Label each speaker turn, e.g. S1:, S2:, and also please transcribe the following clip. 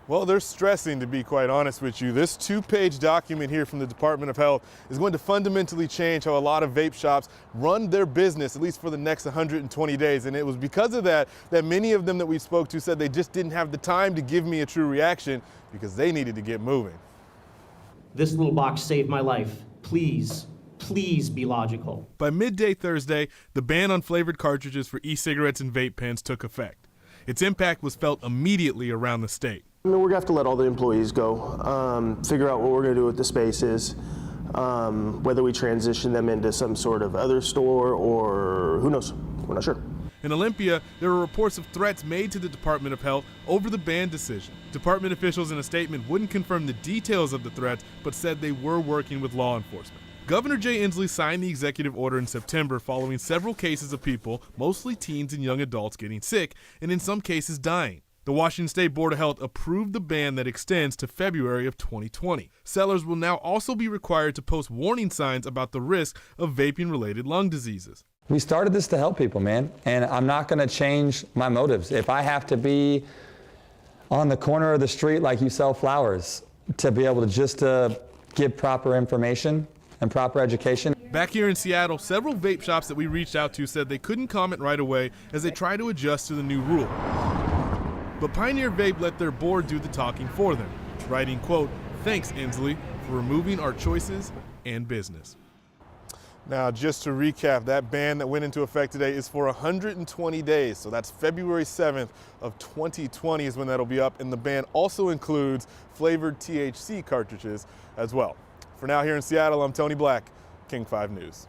S1: Well, they're stressing, to be quite honest with you. This 2-page document here from the Department of Health is going to fundamentally change how a lot of vape shops run their business, at least for the next 120 days. And it was because of that many of them that we spoke to said they just didn't have the time to give me a true reaction because they needed to get moving.
S2: This little box saved my life. Please, please be logical.
S3: By midday Thursday, the ban on flavored cartridges for e-cigarettes and vape pens took effect. Its impact was felt immediately around the state.
S4: I mean, we're gonna have to let all the employees go, figure out what we're gonna do with the spaces, whether we transition them into some sort of other store or who knows, we're not sure.
S3: In Olympia, there were reports of threats made to the Department of Health over the ban decision. Department officials in a statement wouldn't confirm the details of the threats, but said they were working with law enforcement. Governor Jay Inslee signed the executive order in September following several cases of people, mostly teens and young adults, getting sick and in some cases dying. The Washington State Board of Health approved the ban that extends to February of 2020. Sellers will now also be required to post warning signs about the risk of vaping-related lung diseases.
S5: We started this to help people, man, and I'm not going to change my motives. If I have to be on the corner of the street like you sell flowers to be able to just give proper information and proper education.
S3: Back here in Seattle, several vape shops that we reached out to said they couldn't comment right away as they try to adjust to the new rule. But Pioneer Vape let their board do the talking for them, writing, quote, "Thanks, Inslee, for removing our choices and business."
S1: Now, just to recap, that ban that went into effect today is for 120 days. So that's February 7th of 2020 is when that'll be up. And the ban also includes flavored THC cartridges as well. For now, here in Seattle, I'm Tony Black, King 5 News.